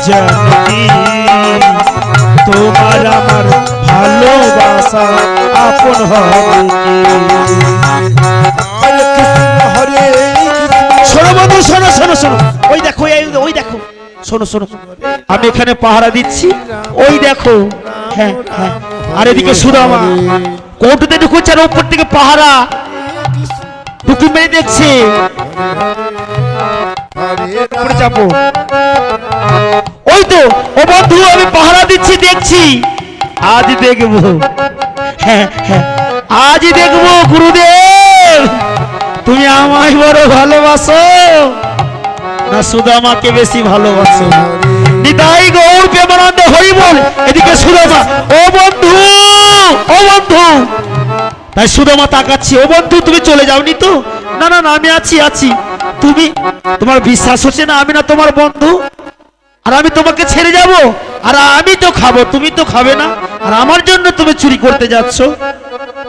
জানি তোমার আমার ভালোবাসা আপন হবে শোনো বন্ধু শোনো শোনো শোনো ওই দেখো ওই দেখো শোনো শোনো আমি এখানে পাহারা দিচ্ছি ওই দেখো হ্যাঁ হ্যাঁ আর এদিকে সুদামা কোর্টে ঢুকছে আর উপর থেকে পাহারা টুকি মেরে দেখছে যাবো ওই তো ও বন্ধু আমি পাহারা দিচ্ছি দেখছি আজ দেখবো হ্যাঁ হ্যাঁ আজ দেখবো গুরুদেব তুমি আমায় বড় ভালোবাসো না সুদামাকে বেশি ভালোবাসো নিতাই গৌর প্রেমানন্দ হরি বল এদিকে সুদামা ও বন্ধু তাই সুদামা তাকাচ্ছি ও বন্ধু তুমি চলে যাওনি তো না না না আমি আছি তুমি তোমার বিশ্বাস হচ্ছে না আমি না তোমার বন্ধু আর আমি তোমাকে ছেড়ে যাব আর আমি তো খাবো তুমি তো খাবে না আর আমার জন্য তুমি চুরি করতে যাচ্ছ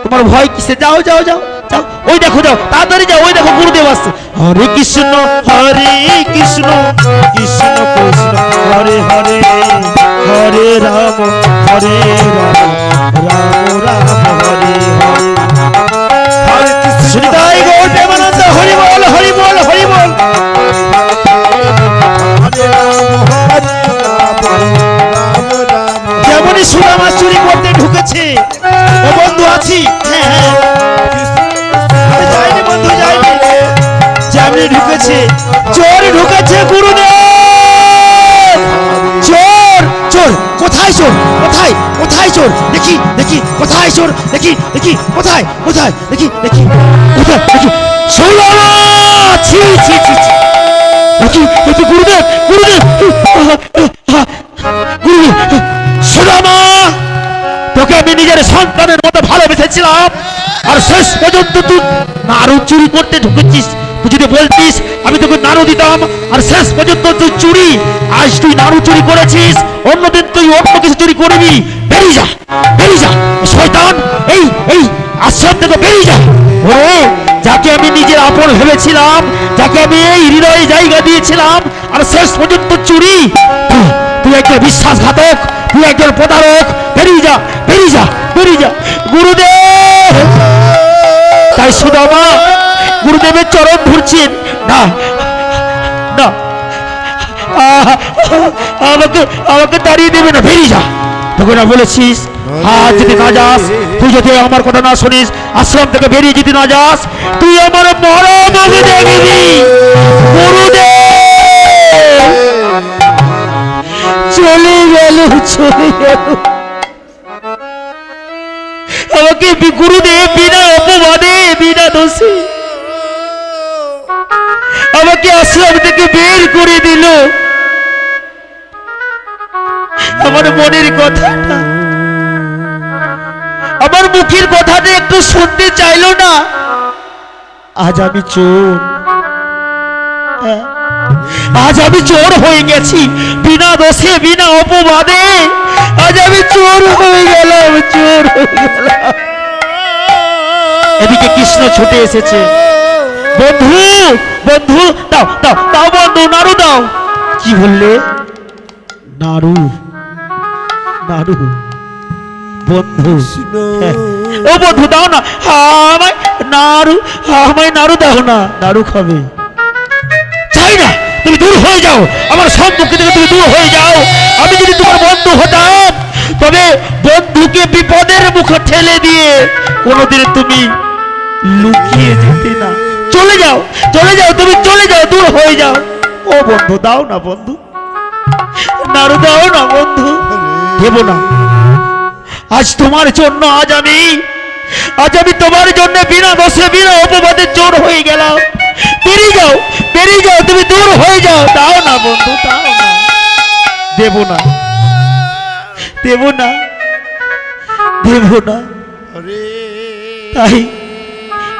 তোমার ভয় কিসে যাও যাও যাও যাও ওই দেখো যাও তাড়াতাড়ি যাও ওই দেখো গুরুদেব আসছে হরে কৃষ্ণ কৃষ্ণ কৃষ্ণ হরে হরে হরে রাম হরে রাম রাম রাম হরে হরে শ্রীদাই গৌর প্রেমানন্দ হরি বল হরি বল হরি বল যেমনই সুদামা চুরি করতে ঢুকেছে ও বন্ধু আছি হ্যাঁ হ্যাঁ যাইনি বন্ধু যাইনি যেমনি ঢুকেছে চোর ঢুকেছে গুরুদেব চোর চোর কোথায় চোর কোথায় কোথায় চোর দেখি দেখি কোথায় চোর দেখি দেখি কোথায় কোথায় দেখি দেখি কোথায় দেখি সুদামা ছি ছি ছি দেখি দেখি গুরুদেব গুরুদেব গুরুদেব সুদামা তোকে আমি নিজের সন্তানের মতো ভালোবেসেছিলাম আর শেষ পর্যন্ত তুই নাড়ু চুরি করতে ঢুকেছিস তুই যদি বলতিস আমি তোকে নাড়ু দিতাম আর শেষ পর্যন্ত তুই চুরি আজ তুই নাড়ু চুরি করেছিস অন্যদিন তুই অন্য কিছু চুরি করবি বেরিয়ে যা শয়তান এই এই আশ্রম থেকে বেরিয়ে যা ওরে যাকে আমি নিজের আপন ভেবেছিলাম যাকে আমি এই হৃদয়ে জায়গা দিয়েছিলাম আর শেষ পর্যন্ত চুরি তুই একজন বিশ্বাসঘাতক তুই একজন প্রতারক বেরিয়ে যা বেরিয়ে যা বেরিয়ে যা গুরুদেব তাই সুদামা গুরুদেবের চরণ ধরছেন না না আমাকে তাড়িয়ে দেবে না বেরিয়ে যা তোকে না বলেছিস আজ যদি না যাস তুই যদি আমার কথা না শুনিস আশ্রম থেকে বেরিয়ে যদি না যাস তুই আমার বড় মুখ দেখবি গুরুদেব চলে গেল আমাকে গুরুদেব বিনা অপবাদে বিনা দোষে আমাকে আশ্রম থেকে বের করে দিল আমার মনের কথাটা আমার মুখের কথাটা একটু শুনতে চাইলো না আজ আমি চোর আজ আমি চোর হয়ে গেছি বিনা দোষে বিনা অপবাদে আজ আমি চোর হয়ে গেলাম এদিকে কৃষ্ণ ছুটে এসেছে বন্ধু বন্ধু দাও দাও দাও বন্ধু নাড়ু দাও কি বললে নাড়ু নাড়ু বন্ধু ও বন্ধু দাও না আমায় নাড়ু দাও না নাড়ু খাবে চাই না তুমি দূর হয়ে যাও আমার সম্মুখে থেকে তুমি দূর হয়ে যাও আমি যদি তোমার বন্ধু হতাম তবে বন্ধুকে বিপদের মুখে ঠেলে দিয়ে কোনোদিন তুমি লুকিয়ে যেতে না চলে যাও তুমি চলে যাও দূর হয়ে যাও ও বন্ধু দাও না বন্ধু নাড়ু দাও না বন্ধু দেব না আজ তোমার জন্য আজ আমি তোমার জন্য বিনা দোষে বিনা অপবাদে চোর হয়ে গেলাম বেরিয়ে যাও তুমি দূর হয়ে যাও দাও না বন্ধু দাও না দেব না তাই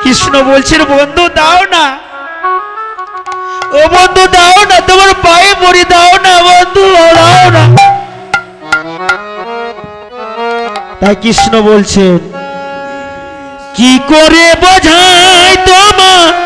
কৃষ্ণ বলছেন বন্ধু দাও না ও বন্ধু দাও না তোমার পায়ে পড়ি দাও না বন্ধু দাও না তাই কৃষ্ণ বলছেন কি করে বোঝাই তোমার